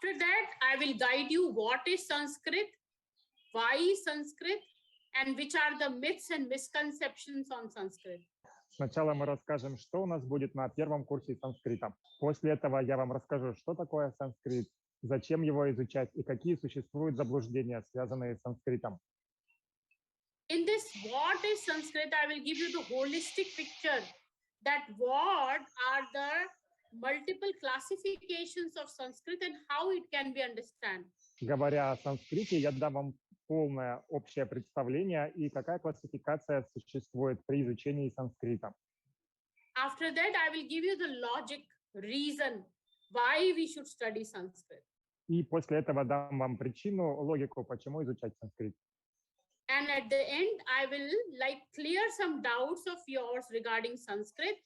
After that, I will guide you what is Sanskrit, why is Sanskrit, and which are the myths and misconceptions on Sanskrit. Сначала мы расскажем, что у нас будет на первом курсе санскрита. После этого я вам расскажу, что такое санскрит, зачем его изучать и какие существуют заблуждения, связанные с санскритом. In this what is Sanskrit, I will give you the holistic picture that what are the multiple classifications of Sanskrit and how it can be understood. Говоря о санскрите, я дам вам полное общее представление и какая классификация существует при изучении санскрита. After that, I will give you the logic, reason why we should study Sanskrit. И после этого дам вам причину, логику, почему изучать санскрит. And at the end, I will clear some doubts of yours regarding Sanskrit,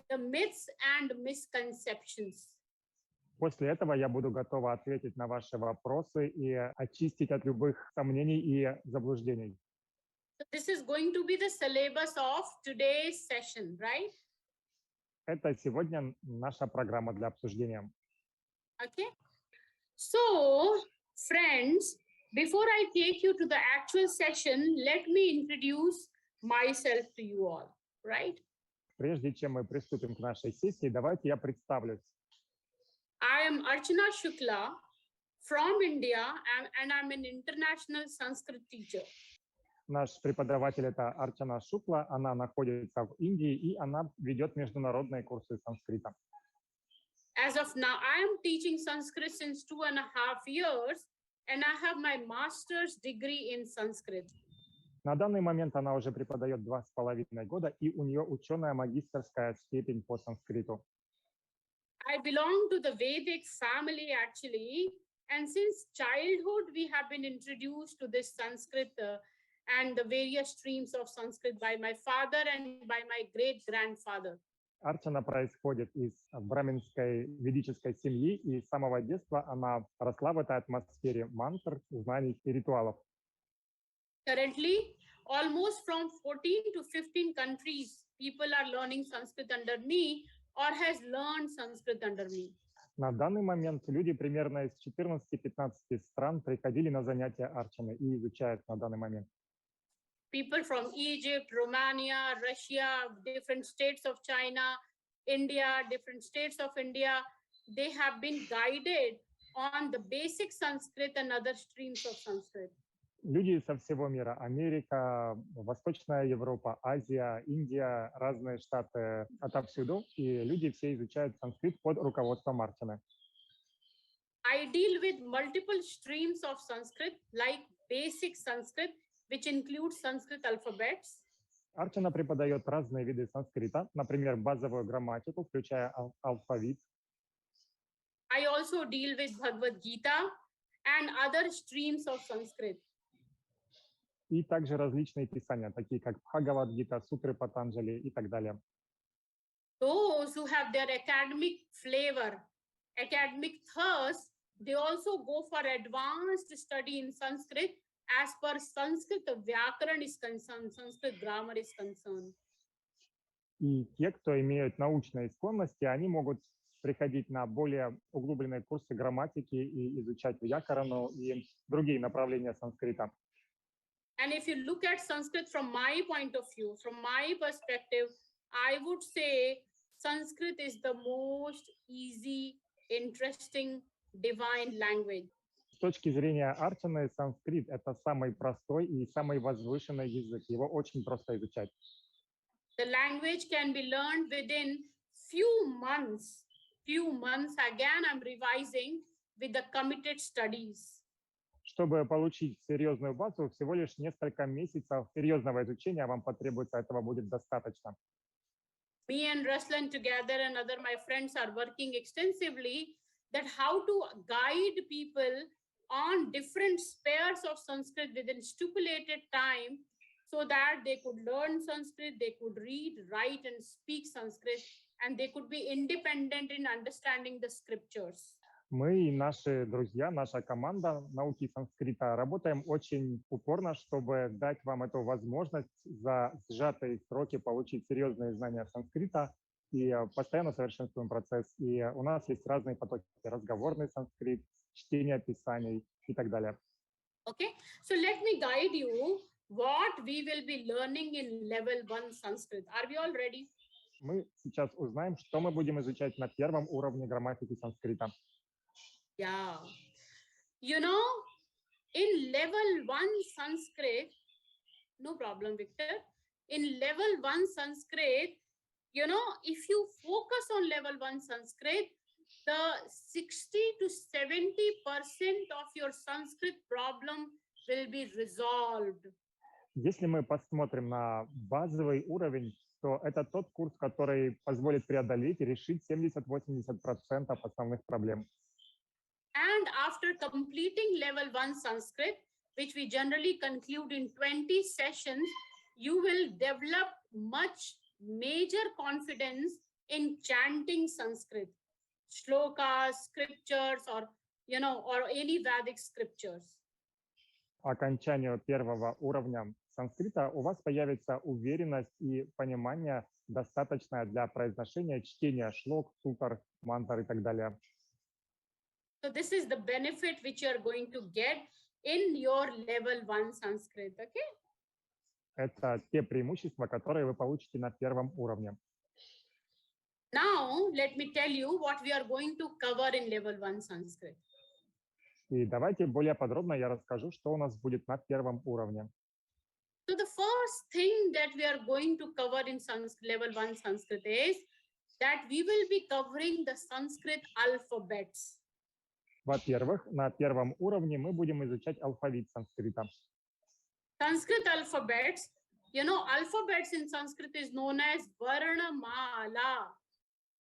the myths and misconceptions. После этого я буду готова ответить на ваши вопросы и очистить от любых сомнений и заблуждений. So this is going to be the syllabus of today's session, right? Это сегодня наша программа для обсуждения. Okay. So, friends, before I take you to the actual session, let me introduce myself to you all, right? Прежде чем мы приступим к нашей сессии, давайте я представлюсь. I am Archаны Shukla from India, and I'm an international Sanskrit teacher. Наш преподаватель это Арчаны Шукла, она находится в Индии и она ведет международные курсы санскрита. As of now, I am teaching Sanskrit since 2.5 years, and I have my master's degree in Sanskrit. На данный момент она уже преподает 2,5 года, и у нее ученая магистерская степень по санскриту. I belong to the Vedic family actually, and since childhood we have been introduced to this Sanskrit and the various streams of Sanskrit by my father and by my great-grandfather. Арчана происходит из браминской ведической семьи, и с самого детства она росла в этой атмосфере мантр, знаний и ритуалов. Currently, almost from 14 to 15 countries, people are learning Sanskrit under me or has learned Sanskrit under me. На данный момент люди примерно из 14-15 стран приходили на занятия Арчаны и изучают на данный момент. People from Egypt, Romania, Russia, different states of China, India, different states of India, they have been guided on the basic Sanskrit and other streams of Sanskrit. Люди со всего мира, Америка, Восточная Европа, Азия, Индия, разные штаты отовсюду, и люди все изучают санскрит под руководством Арчаны. I deal with multiple streams of Sanskrit, like basic Sanskrit, which includes Sanskrit alphabets. Арчана преподает разные виды санскрита, например, базовую грамматику, включая алфавит. I also deal with Bhagavad Gita and other streams of Sanskrit. И также различные писания, такие как Бхагавад-гита, Сутры Патанджали и так далее. Those who have their academic flavor, academic thirst, they also go for advanced study in Sanskrit as per Sanskrit Vyakaran is concerned, Sanskrit grammar is concerned. И те, кто имеют научные склонности, они могут приходить на более углубленные курсы грамматики и изучать Вьякарану и другие направления санскрита. And if you look at Sanskrit from my point of view, from my perspective, I would say Sanskrit is the most easy, interesting, divine language. С точки зрения Арчаны, санскрит — это самый простой и самый возвышенный язык. Его очень просто изучать. The language can be learned within few months. Again, I'm revising with the committed studies. Чтобы получить серьезную базу, всего лишь несколько месяцев серьезного изучения вам потребуется, этого будет достаточно. Me and Ruslan together and other my friends are working extensively that how to guide people on different spheres of Sanskrit within stipulated time so that they could learn Sanskrit, they could read, write and speak Sanskrit, and they could be independent in understanding the scriptures. Мы и наши друзья, наша команда науки санскрита работаем очень упорно, чтобы дать вам эту возможность за сжатые сроки получить серьезные знания санскрита и постоянно совершенствуем процесс. И у нас есть разные потоки: разговорный санскрит, чтение писаний и так далее. Okay, so let me guide you what we will be learning in level 1 Sanskrit. Are we all ready? Мы сейчас узнаем, что мы будем изучать на первом уровне грамматики санскрита. Yeah. You know, in level 1 Sanskrit, no problem, Victor. In level 1 Sanskrit, you know, if you focus on level 1 Sanskrit, the 60 to 70% of your Sanskrit problem will be resolved. Если мы посмотрим на базовый уровень, то это тот курс, который позволит преодолеть и решить 70-80% основных проблем. And after completing level 1 Sanskrit, which we generally conclude in 20 sessions, you will develop much major confidence in chanting Sanskrit, shlokas, scriptures, or or any Vedic scriptures. По окончанию первого уровня санскрита у вас появится уверенность и понимание, достаточное для произношения чтения шлок, сутр, мантр и так далее. So this is the benefit which you are going to get in your level 1 Sanskrit, okay? Это те преимущества, которые вы получите на первом уровне. Now, let me tell you what we are going to cover in level 1 Sanskrit. И давайте более подробно я расскажу, что у нас будет на первом уровне. So the first thing that we are going to cover in level 1 Sanskrit is that we will be covering the Sanskrit alphabets. Во-первых, на первом уровне мы будем изучать алфавит санскрита. Sanskrit alphabets, alphabets in Sanskrit is known as Varna Mala.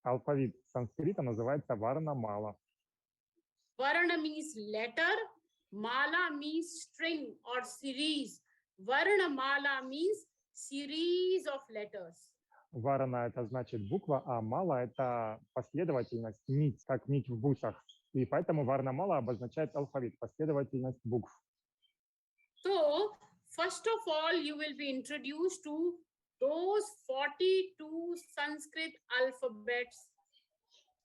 Алфавит санскрита называется Варна Мала. Varna means letter, Mala means string or series. Varna Mala means series of letters. Варна — это значит буква, а мала — это последовательность, нить, как нить в бусах. И поэтому Варна Мала обозначает алфавит, последовательность букв. So, first of all, you will be introduced to those 42 Sanskrit alphabets.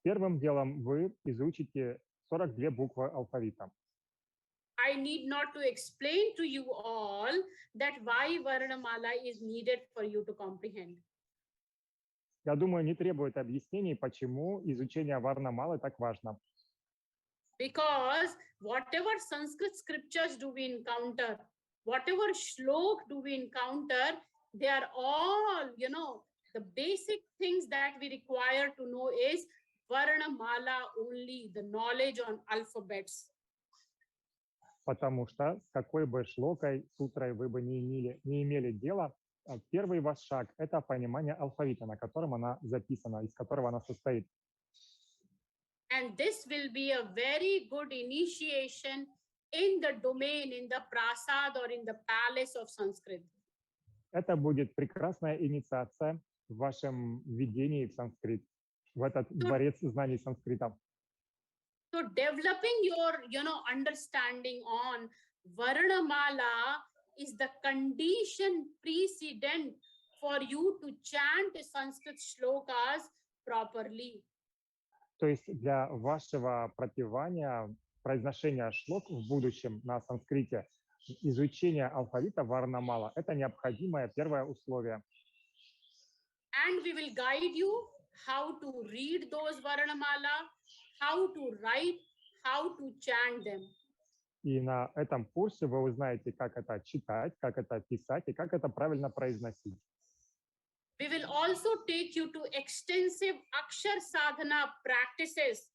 Первым делом вы изучите 42 буквы алфавита. I need not to explain to you all that why Varnamala is needed for you to comprehend. Я думаю, не требует объяснений, почему изучение Варна Малы так важно. Because whatever Sanskrit scriptures do we encounter, whatever shlok do we encounter, they are all, the basic things that we require to know is Varnamala only, the knowledge on alphabets. Потому что с какой бы шлокой, сутрой вы бы не имели дела, первый ваш шаг — это понимание алфавита, на котором она записана, из которого она состоит. And this will be a very good initiation in the domain, in the prasad or in the palace of Sanskrit. Это будет прекрасная инициация в вашем введении в санскрит, в этот дворец знаний санскрита. So developing your, understanding on Varnamala is the condition precedent for you to chant Sanskrit shlokas properly. То есть для вашего пропевания, произношения шлок в будущем на санскрите, изучение алфавита Варна Мала — это необходимое первое условие. And we will guide you how to read those Varnamala, how to write, how to chant them. И на этом курсе вы узнаете, как это читать, как это писать и как это правильно произносить. We will also take you to extensive Akshar Sadhana practices,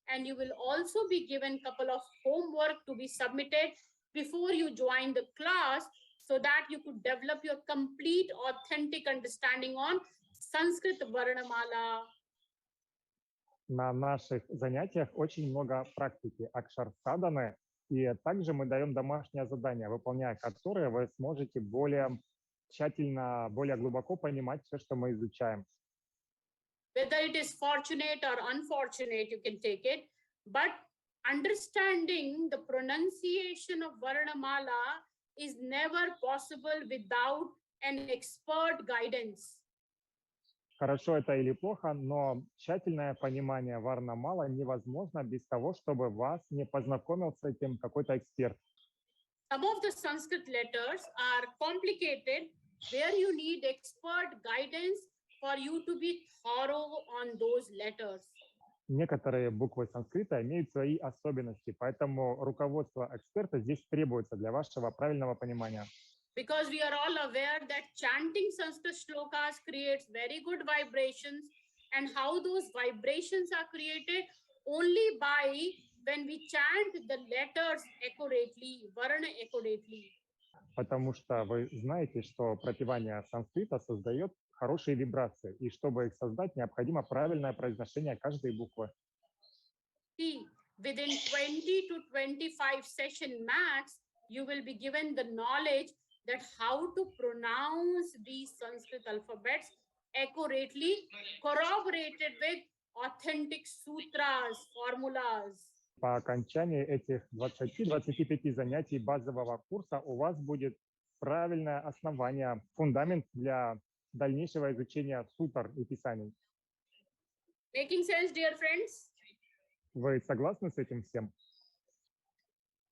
and you will also be given a couple of homework to be submitted before you join the class so that you could develop your complete, authentic understanding on Sanskrit Varnamala. На наших занятиях очень много практики Акшар Садханы, и также мы даем домашнее задание, выполняя которые вы сможете более тщательно, более глубоко понимать все, что мы изучаем. Whether it is fortunate or unfortunate, you can take it, but understanding the pronunciation of Varnamala is never possible without an expert guidance. Хорошо это или плохо, но тщательное понимание Варна Мала невозможно без того, чтобы вас не познакомил с этим какой-то эксперт. Some of the Sanskrit letters are complicated, where you need expert guidance for you to be thorough on those letters. Некоторые буквы санскрита имеют свои особенности, поэтому руководство эксперта здесь требуется для вашего правильного понимания. Because we are all aware that chanting Sanskrit shlokas creates very good vibrations, and how those vibrations are created only by when we chant the letters accurately, varna accurately. Потому что вы знаете, что пропевание санскрита создает хорошие вибрации, и чтобы их создать, необходимо правильное произношение каждой буквы. See, within 20 to 25 session max, you will be given the knowledge that how to pronounce these Sanskrit alphabets accurately, corroborated with authentic sutras, formulas. По окончании этих 20-25 занятий базового курса у вас будет правильное основание, фундамент для дальнейшего изучения сутр и писаний. Making sense, dear friends? Вы согласны с этим всем?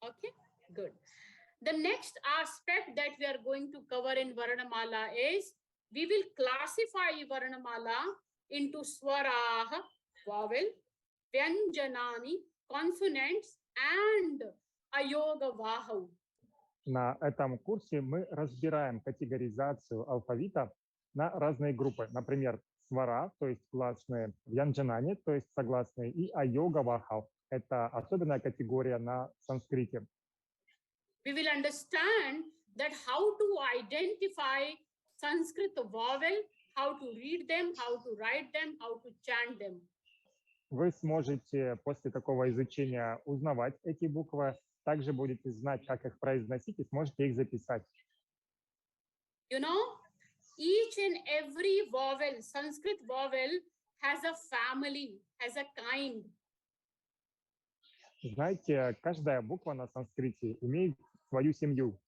Okay, good. The next aspect that we are going to cover in Varna Mala is we will classify Varna Mala into swaraha, vowel, vyanjanani, consonants, and ayoga vahu. На этом курсе мы разбираем категоризацию алфавита на разные группы. Например, свара, то есть гласные, вьянджанани, то есть согласные, и айога вахал. Это особенная категория на санскрите. We will understand that how to identify Sanskrit vowel, how to read them, how to write them, how to chant them. Вы сможете после такого изучения узнавать эти буквы, также будете знать, как их произносить, и сможете их записать. You know, each and every vowel, Sanskrit vowel, has a family, has a kind. Знаете, каждая буква на санскрите имеет свою семью.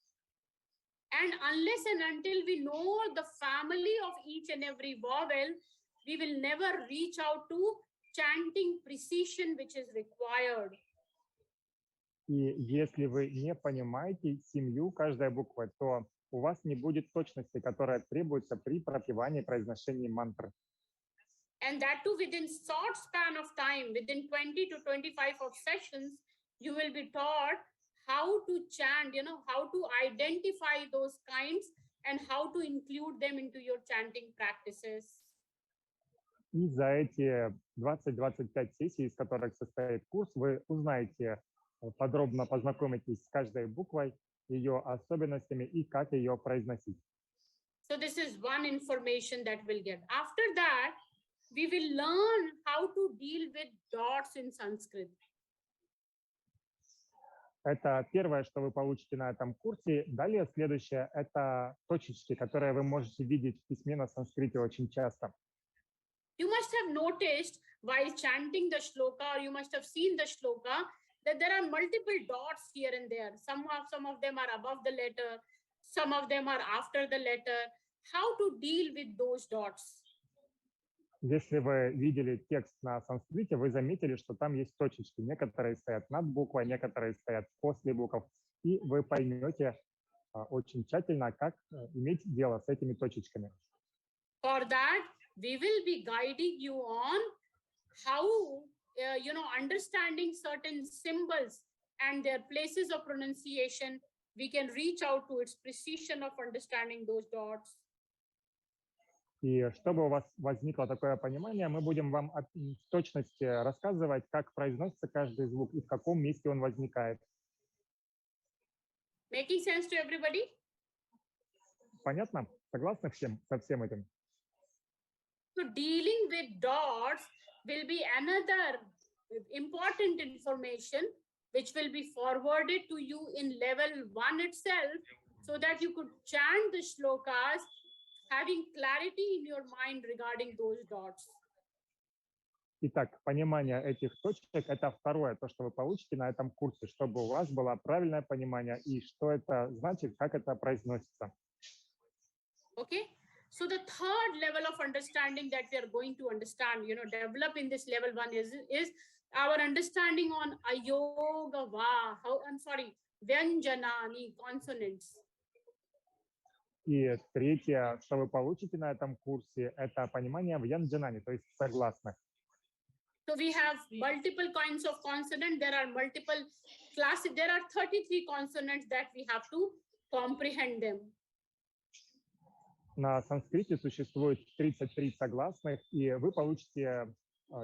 And unless and until we know the family of each and every vowel, we will never reach out to chanting precision which is required. И если вы не понимаете семью каждой буквы, то у вас не будет точности, которая требуется при пропевании и произношении мантры. And that too within short span of time, within 20 to 25 of sessions, you will be taught how to chant, how to identify those kinds and how to include them into your chanting practices. И за эти 20-25 сессий, из которых состоит курс, вы узнаете, подробно познакомитесь с каждой буквой, ее особенностями и как ее произносить. So this is one information that we'll get. After that, we will learn how to deal with dots in Sanskrit. Это первое, что вы получите на этом курсе. Далее следующее – это точечки, которые вы можете видеть в письме на санскрите очень часто. You must have noticed while chanting the shloka, or you must have seen the shloka, that there are multiple dots here and there. Some of them are above the letter, some of them are after the letter. How to deal with those dots? Если вы видели текст на санскрите, вы заметили, что там есть точечки. Некоторые стоят над буквой, некоторые стоят после букв. И вы поймете очень тщательно, как иметь дело с этими точечками. For that, we will be guiding you on how, understanding certain symbols and their places of pronunciation, we can reach out to its precision of understanding those dots. И чтобы у вас возникло такое понимание, мы будем вам в точности рассказывать, как произносится каждый звук и в каком месте он возникает. Making sense to everybody? Понятно? Согласны со всем этим? So dealing with dots will be another important information which will be forwarded to you in level 1 itself, so that you could chant the shlokas having clarity in your mind regarding those dots. Итак, понимание этих точек – это второе, то, что вы получите на этом курсе, чтобы у вас было правильное понимание и что это значит, как это произносится. Okay, So the third level of understanding that we are going to understand, develop in this level 1 is our understanding on ayoga va. Vyanjanani, consonants. И третье, что вы получите на этом курсе, это понимание вьянджанани, то есть согласных. So we have multiple kinds of consonants. There are multiple classes. There are 33 consonants that we have to comprehend them. На санскрите существует 33 согласных, и вы получите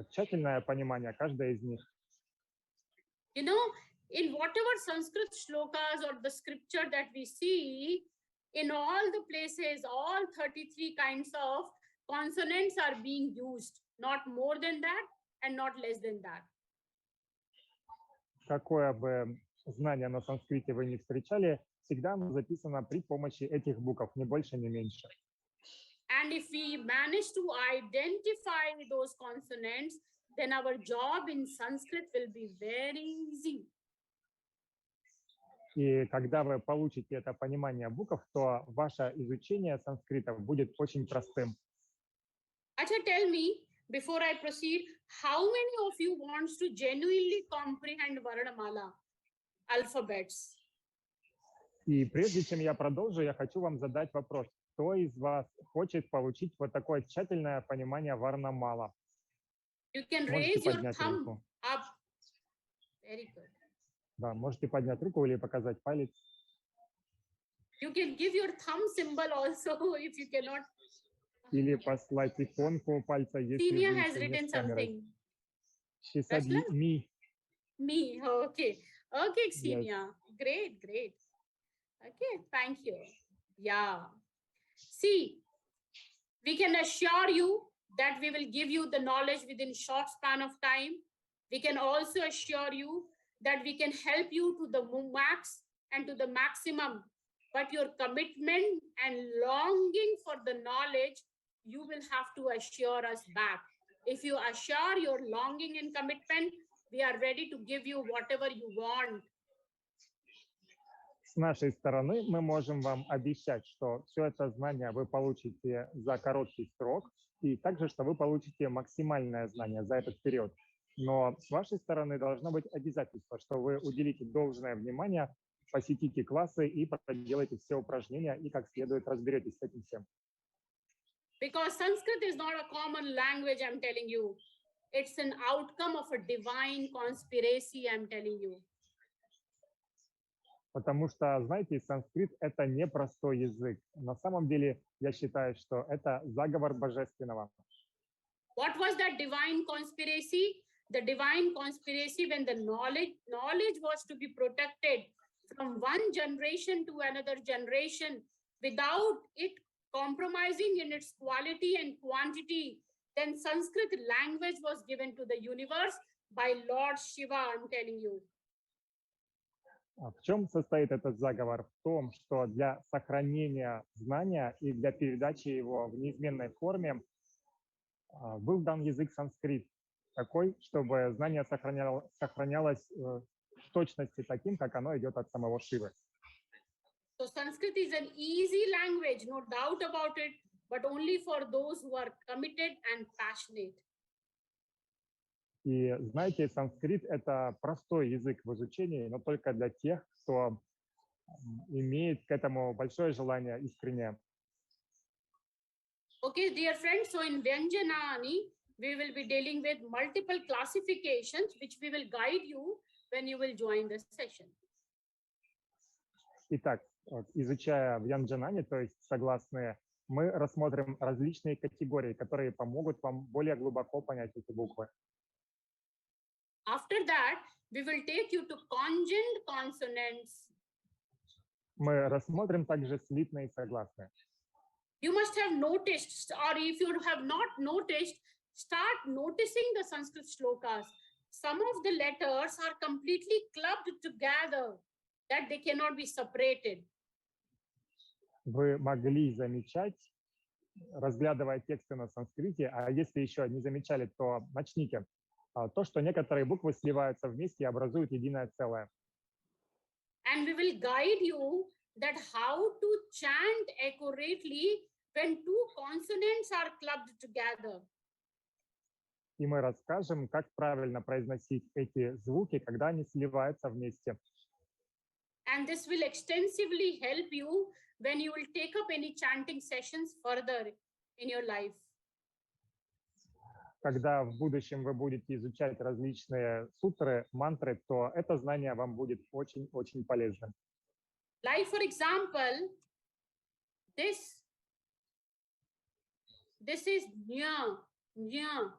тщательное понимание каждой из них. In whatever Sanskrit shlokas or the scripture that we see, in all the places, all 33 kinds of consonants are being used, not more than that and not less than that. Какое бы знание на санскрите вы не встречали, всегда записано при помощи этих букв, ни больше, ни меньше. And if we manage to identify those consonants, then our job in Sanskrit will be very easy. И когда вы получите это понимание букв, то ваше изучение санскрита будет очень простым. Acha, tell me, before I proceed, how many of you wants to genuinely comprehend Varna Mala, alphabets? И прежде чем я продолжу, я хочу вам задать вопрос. Кто из вас хочет получить вот такое тщательное понимание Варна Мала? You can Можете raise your поднять thumb руку. up. Very good. Да, можете поднять руку или показать палец. You can give your thumb symbol also if you cannot. Или послать иконку пальца, если Senior вы has еще не written с камерой. something. She said Rashlan? me. Me, okay. Okay, Xenia. Great, great. Okay, thank you. Yeah. See, we can assure you that we will give you the knowledge within short span of time. We can also assure you that we can help you to the max and to the maximum. But your commitment and longing for the knowledge, you will have to assure us back. If you assure your longing and commitment, we are ready to give you whatever you want. С нашей стороны мы можем вам обещать, что все это знание вы получите за короткий срок, и также, что вы получите максимальное знание за этот период. Но с вашей стороны должно быть обязательство, что вы уделите должное внимание, посетите классы и проделайте все упражнения и как следует разберетесь с этим всем. Because Sanskrit is not a common language, I'm telling you. It's an outcome of a divine conspiracy, I'm telling you. Потому что, знаете, санскрит — это не простой язык. На самом деле, я считаю, что это заговор божественного. What was that divine conspiracy? The divine conspiracy when the knowledge was to be protected from one generation to another generation without it compromising in its quality and quantity. Then Sanskrit language was given to the universe by Lord Shiva, I'm telling you. В чем состоит этот заговор? В том, что для сохранения знания и для передачи его в неизменной форме был дан язык санскрит, такой, чтобы знание сохранялось в точности таким, как оно идет от самого Шивы. So Sanskrit is an easy language, no doubt about it, but only for those who are committed and passionate. И знаете, санскрит — это простой язык в изучении, но только для тех, кто имеет к этому большое желание искреннее. Okay, dear friends, so in Vyanjanani, we will be dealing with multiple classifications, which we will guide you when you will join the session. Итак, изучая вьянджанани, то есть согласные, мы рассмотрим различные категории, которые помогут вам более глубоко понять эти буквы. After that, we will take you to conjunct consonants. Мы рассмотрим также слитные согласные. You must have noticed, or if you have not noticed, start noticing the Sanskrit shlokas. Some of the letters are completely clubbed together, that they cannot be separated. Вы могли замечать, разглядывая тексты на санскрите, а если еще не замечали, то начните. То, что некоторые буквы сливаются вместе и образуют единое целое. And we will guide you that how to chant accurately when two consonants are clubbed together. И мы расскажем, как правильно произносить эти звуки, когда они сливаются вместе. And this will extensively help you when you will take up any chanting sessions further in your life. Когда в будущем вы будете изучать различные сутры, мантры, то это знание вам будет очень-очень полезным. Like, for example, this is nya, nya,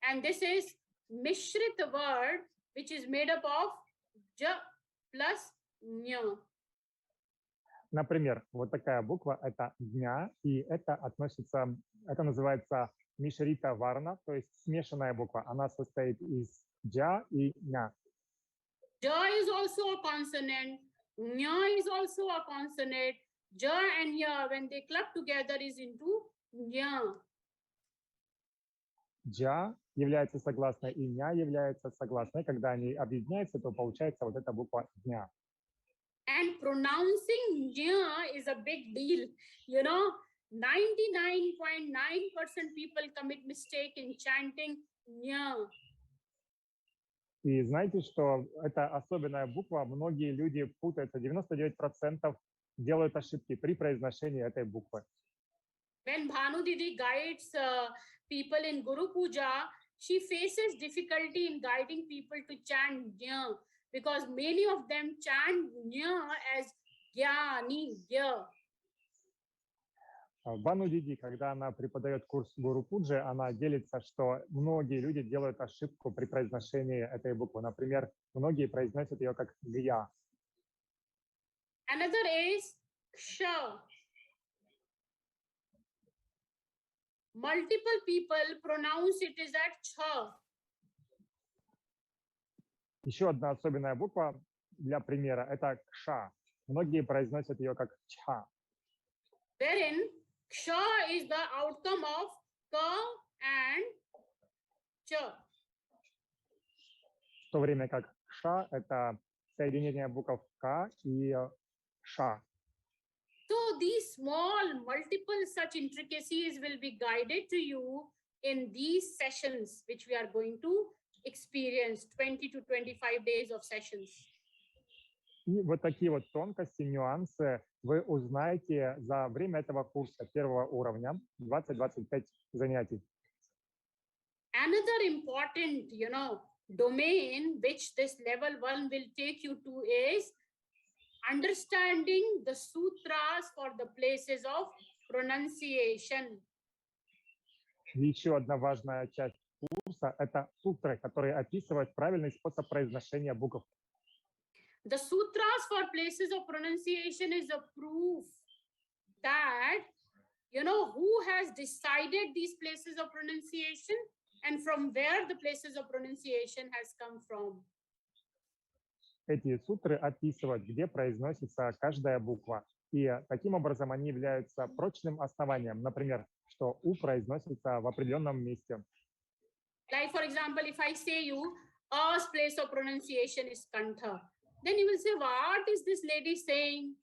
and this is Mishrit word, which is made up of ja plus nya. Например, вот такая буква – это дня, и это называется мишрита варна, то есть смешанная буква. Она состоит из джа и ня. Ja is also a consonant. Nya is also a consonant. Ja and ya, when they club together, is into nya. Джа является согласной, и ня является согласной. Когда они объединяются, то получается вот эта буква дня. And pronouncing nya is a big deal. 99.9% people commit mistake in chanting nya. И знаете, что это особенная буква. Многие люди путаются. 99% делают ошибки при произношении этой буквы. When Bhanu Didi guides people in Guru Puja, she faces difficulty in guiding people to chant nya, because many of them chant nya as gyani, gya. Бану Диди, когда она преподает курс Гуру Пуджи, она делится, что многие люди делают ошибку при произношении этой буквы. Например, многие произносят ее как гья. Another is ksha. Multiple people pronounce it as at cha. Еще одна особенная буква для примера – это кша. Многие произносят ее как чха. Wherein ksha is the outcome of ka and cha. В то время как кша – это соединение букв к и ша. So these small, multiple such intricacies will be guided to you in these sessions, which we are going to experience, 20 to 25 days of sessions. И вот такие вот тонкости, нюансы вы узнаете за время этого курса первого уровня, 20-25 занятий. Another important, domain which this level 1 will take you to is understanding the sutras for the places of pronunciation. Еще одна важная часть курса – это сутры, которые описывают правильный способ произношения букв. The sutras for places of pronunciation is a proof that, who has decided these places of pronunciation and from where the places of pronunciation has come from. Эти сутры описывают, где произносится каждая буква. И таким образом они являются прочным основанием. Например, что «у» произносится в определенном месте. Like, for example, if I say you, A's place of pronunciation is Kantha, then you will say, what is this lady saying?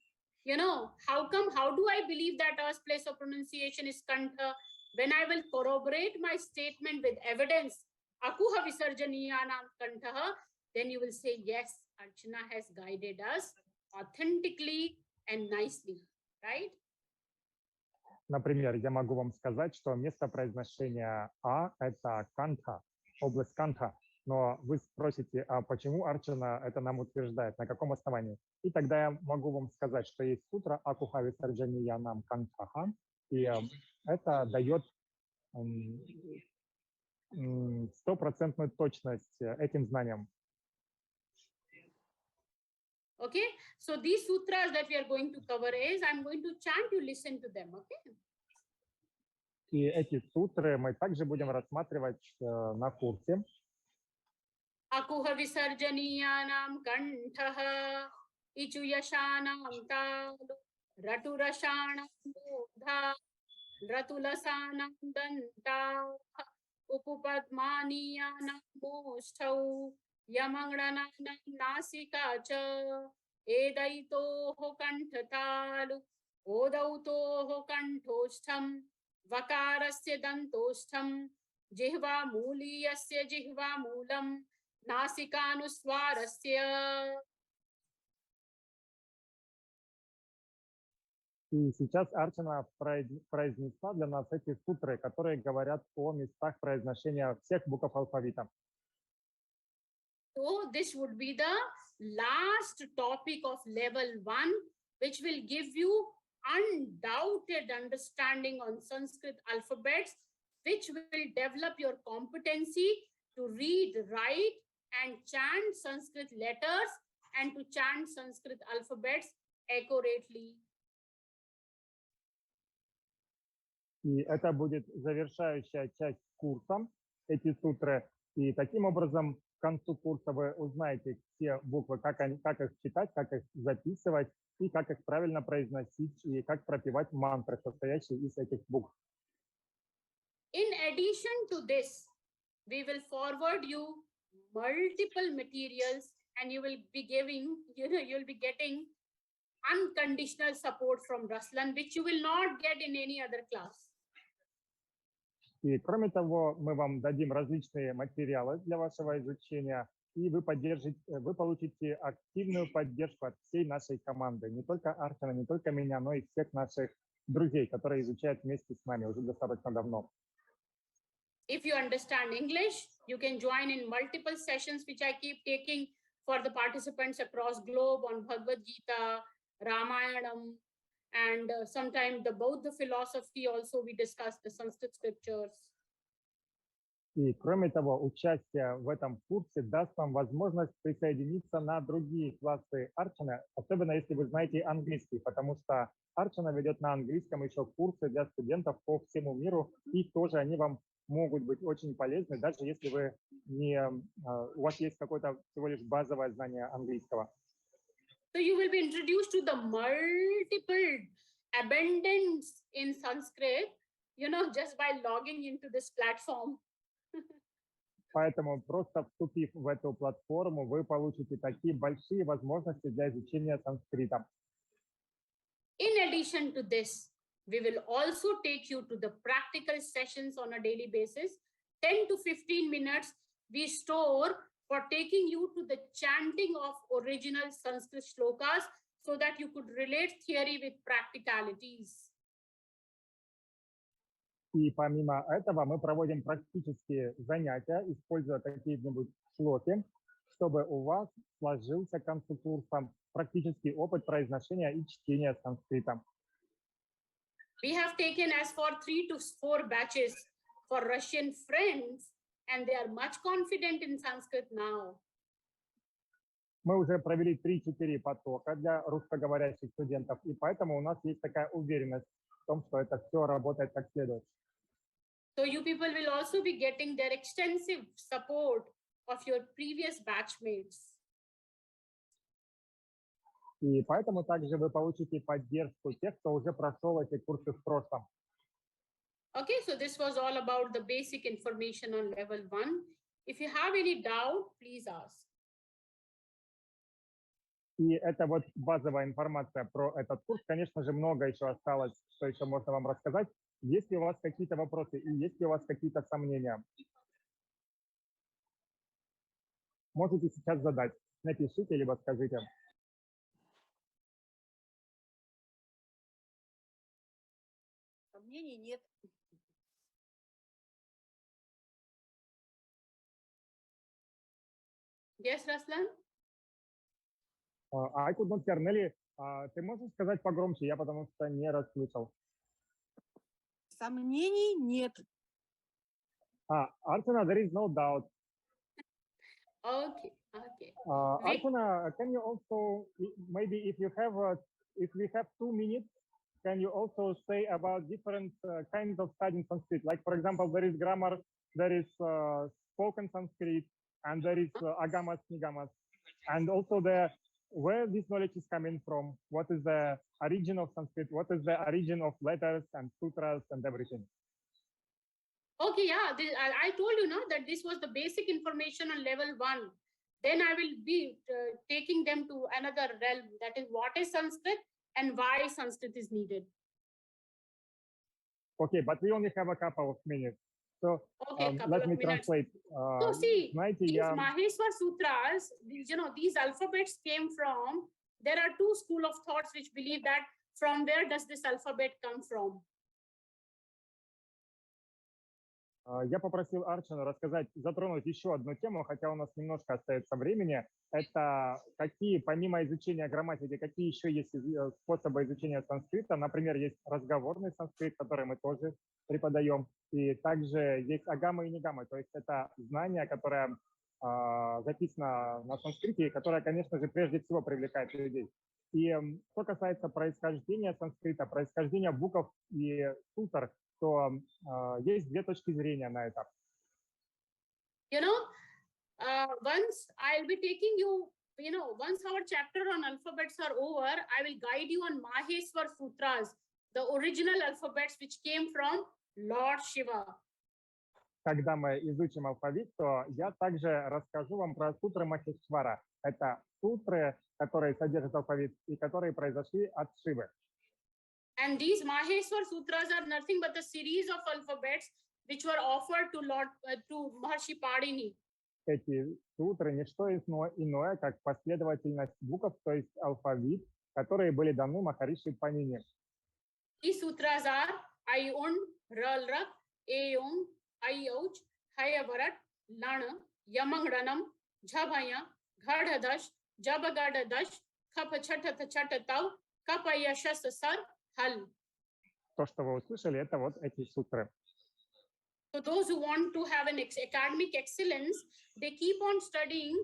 How do I believe that A's place of pronunciation is Kantha? When I will corroborate my statement with evidence, Akuha Visarjaniyanam Kantha, then you will say, yes, Archana has guided us authentically and nicely, right? Например, я могу вам сказать, что место произношения «а» – это Кантха, область Кантха. Но вы спросите, а почему Арчана это нам утверждает, на каком основании? И тогда я могу вам сказать, что есть сутра Акуха Висарджаниянам Кантха, и это дает стопроцентную точность этим знаниям. Okay, so these sutras that we are going to cover is, I'm going to chant, you listen to them, okay? И эти сутры мы также будем рассматривать на курсе. Akuha Visarjaniyanam Kantha, Ichu Yashanam Talu, Raturashanam Bodha, Ratulasanam Danta, Upupadmaniyanam Mostau, Yamangrananam Nasika Cha, Edaito Kantatalu, Odautoho kanthostham vakarasya dantostham jihva muliyasya jihva mulam nasikanuswarasya. И сейчас Арчана произнесла для нас эти сутры, которые говорят о местах произношения всех букв алфавита. So this would be the last topic of level 1, which will give you undoubted understanding on Sanskrit alphabets, which will develop your competency to read, write, and chant Sanskrit letters and to chant Sanskrit alphabets accurately. И это будет завершающая часть курса, эти сутры. И таким образом, к концу курса вы узнаете все буквы, как их читать, как их записывать, и как их правильно произносить, и как пропевать мантры, состоящие из этих букв. In addition to this, we will forward you multiple materials, and you will be getting unconditional support from Ruslan, which you will not get in any other class. И кроме того, мы вам дадим различные материалы для вашего изучения, и вы получите активную поддержку от всей нашей команды. Не только Арчана, не только меня, но и всех наших друзей, которые изучают вместе с нами уже достаточно давно. If you understand English, you can join in multiple sessions, which I keep taking for the participants across globe on Bhagavad Gita, Ramayanam, and sometimes the Buddha philosophy also we discuss the Sanskrit scriptures. И кроме того, участие в этом курсе даст вам возможность присоединиться на другие классы Арчаны, особенно если вы знаете английский, потому что Арчана ведет на английском еще курсы для студентов по всему миру, и тоже они вам могут быть очень полезны, даже если у вас есть какое-то всего лишь базовое знание английского. So you will be introduced to the multiple abundance in Sanskrit, just by logging into this platform. Поэтому просто вступив в эту платформу, вы получите такие большие возможности для изучения санскрита. In addition to this, we will also take you to the practical sessions on a daily basis. 10 to 15 minutes we store for taking you to the chanting of original Sanskrit shlokas so that you could relate theory with practicalities. И помимо этого мы проводим практические занятия, используя какие-нибудь шлоки, чтобы у вас сложился к концу курса практический опыт произношения и чтения санскрита. We have taken as for 3 to 4 batches for Russian friends, and they are much confident in Sanskrit now. Мы уже провели 3-4 потока для русскоговорящих студентов, и поэтому у нас есть такая уверенность в том, что это все работает как следует. So you people will also be getting their extensive support of your previous batchmates. И поэтому также вы получите поддержку тех, кто уже прошел эти курсы в прошлом. Okay, so this was all about the basic information on level 1. If you have any doubt, please ask. И это вот базовая информация про этот курс. Конечно же, много еще осталось, что еще можно вам рассказать. Есть ли у вас какие-то вопросы и есть ли у вас какие-то сомнения? Можете сейчас задать. Напишите, либо скажите. Сомнений нет. Yes, Ruslan? I could not hear. Nelly, ты можешь сказать погромче? Я потому что не расслышал. Сомнений нет. Archana, there is no doubt. Okay, okay. Archana, can you also, maybe if we have 2 minutes, can you also say about different kinds of studying Sanskrit? Like, for example, there is grammar, there is spoken Sanskrit, and there is agamas, nigamas. And also where this knowledge is coming from, what is the origin of Sanskrit, what is the origin of letters and sutras and everything. Okay, yeah, I told you now that this was the basic information on level 1. Then I will be taking them to another realm, that is what is Sanskrit and why Sanskrit is needed. Okay, but we only have a couple of minutes. So Okay, couple let of me minutes. translate. So see, Знаете, these я... Maheshwar Sutras, these alphabets came from, there are two school of thoughts which believe that from where does this alphabet come from? Я попросил Арчану рассказать, затронуть еще одну тему, хотя у нас немножко остается времени. Это какие, помимо изучения грамматики, какие еще есть способы изучения санскрита. Например, есть разговорный санскрит, который мы тоже преподаем. И также есть агамы и нигамы, то есть это знание, которое записано на санскрите, и которое, конечно же, прежде всего привлекает людей. И что касается происхождения санскрита, происхождения букв и сутр, то есть две точки зрения на это. Once I'll be taking you, once our chapter on alphabets are over, I will guide you on Maheshwar Sutras, the original alphabets which came from Lord Shiva. Когда мы изучим алфавит, то я также расскажу вам про сутры Махешвара. Это сутры, которые содержат алфавит и которые произошли от Шивы. And these Maheshwar Sutras are nothing but a series of alphabets which were offered to Maharshi Padini. Эти сутры не что иное, как последовательность букв, то есть алфавит, которые были даны Махариши Панини. These sutras are Ayun, Ralrak, Ayung, Ayouch, Hayavarat, Lana, Yamangranam, Jhabaya, Ghadadash, Jabagadadash, Kapachatatachatatau, Kapayashasasar, Hal. То, что вы услышали, это вот эти сутры. So those who want to have an academic excellence, they keep on studying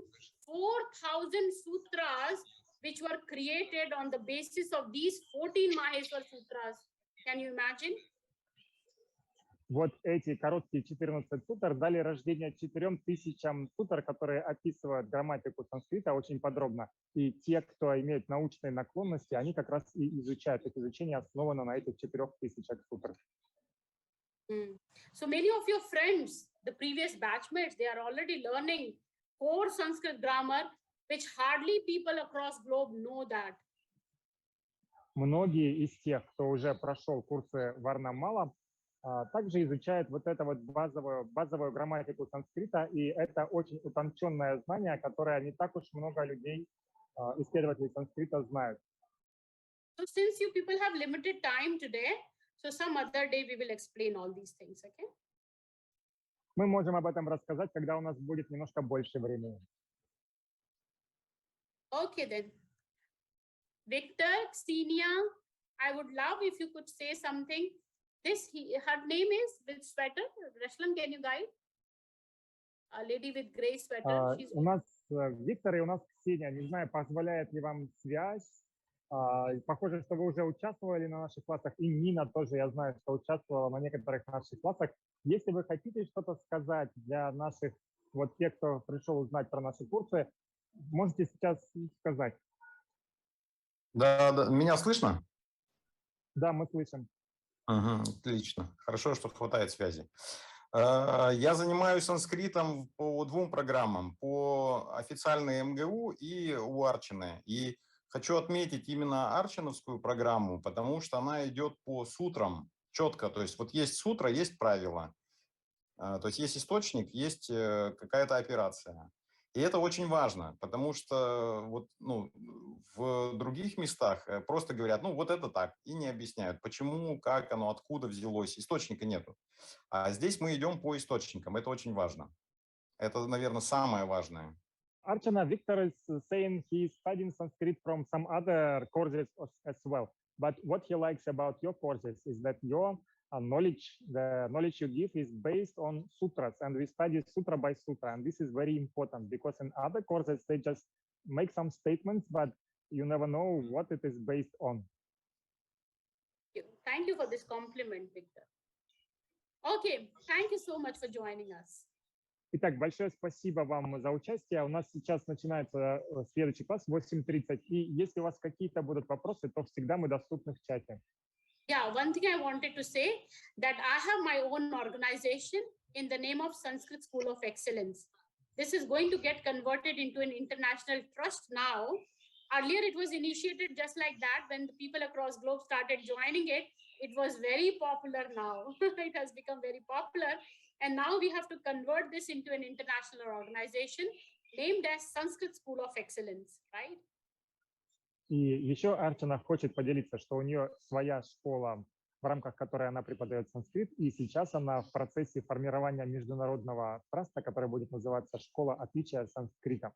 4,000 sutras which were created on the basis of these 14 Maheshwar Sutras. Can you imagine? Вот эти короткие 14 сутр дали рождение 4000 сутр, которые описывают грамматику санскрита очень подробно. И те, кто имеет научные наклонности, они как раз и изучают. Это изучение основано на этих 4000 сутр. So many of your friends, the previous batchmates, they are already learning core Sanskrit grammar, which hardly people across globe know that. Многие из тех, кто уже прошел курсы Варна Мала, также изучают вот эту вот базовую грамматику санскрита, и это очень утонченное знание, которое не так уж много людей, исследователей санскрита, знают. So since you people have limited time today, so some other day we will explain all these things, okay? Мы можем об этом рассказать, когда у нас будет немножко больше времени. Okay then. Victor, Xenia, I would love if you could say something. Her name is with sweater. Rashlan, can you guide? A lady with gray sweater. У нас Виктор и у нас Ксения. Не знаю, позволяет ли вам связь. Похоже, что вы уже участвовали на наших классах. И Нина тоже, я знаю, что участвовала на некоторых наших классах. Если вы хотите что-то сказать для наших, вот тех, кто пришел узнать про наши курсы, можете сейчас сказать. Да, меня слышно? Да, мы слышим. Отлично. Хорошо, что хватает связи. Я занимаюсь санскритом по двум программам, по официальной МГУ и у Арчаны. И хочу отметить именно арчановскую программу, потому что она идет по сутрам четко. То есть вот есть сутра, есть правила. То есть есть источник, есть какая-то операция. И это очень важно, потому что вот, в других местах просто говорят, вот это так, и не объясняют, почему, как оно, откуда взялось. Источника нету. А здесь мы идем по источникам, это очень важно. Это, наверное, самое важное. Archana, Victor is saying he's studying Sanskrit from some other courses as well. But what he likes about your courses is that your knowledge, the knowledge you give is based on sutras, and we study sutra by sutra, and this is very important because in other courses they just make some statements, but you never know what it is based on. Thank you for this compliment, Victor. Okay, thank you so much for joining us. Итак, большое спасибо вам за участие. У нас сейчас начинается следующий класс в 8:30, и если у вас какие-то будут вопросы, то всегда мы доступны в чате. Yeah, one thing I wanted to say that I have my own organization in the name of Sanskrit School of Excellence. This is going to get converted into an international trust now. Earlier, it was initiated just like that. When the people across globe started joining it, it was very popular now. It has become very popular. And now we have to convert this into an international organization named as Sanskrit School of Excellence, right? И еще Арчана хочет поделиться, что у нее своя школа, в рамках которой она преподает санскрит, и сейчас она в процессе формирования международного траста, который будет называться «Школа отличия санскрита».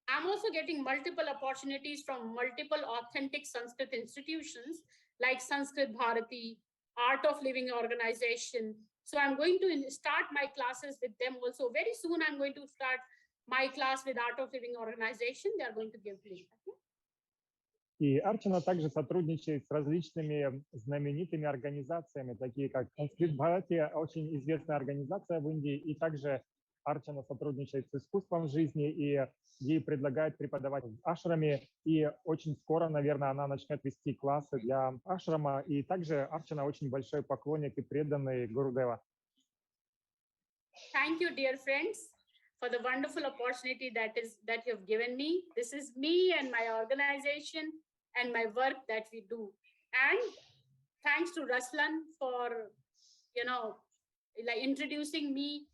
I'm also getting multiple opportunities from multiple authentic Sanskrit institutions like Sanskrit Bharati, Art of Living Organization. So I'm going to start my classes with them also. Very soon, I'm going to start my class with Art of Living Organization. They are going to give me. И Арчана также сотрудничает с различными знаменитыми организациями, такие как Санскрит Бхарати, очень известная организация в Индии, и также Арчана сотрудничает с искусством жизни, и ей предлагают преподавать в ашраме, и очень скоро, наверное, она начнет вести классы для ашрама, и также Арчана очень большой поклонник и преданный Гурудева. Thank you, dear friends, for the wonderful opportunity that you have given me. This is me and my organization and my work that we do. And thanks to Ruslan for, introducing me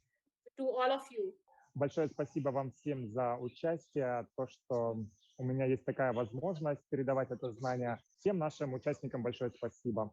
to all of you. Большое спасибо вам всем за участие, то, что у меня есть такая возможность передавать это знание. Всем нашим участникам большое спасибо.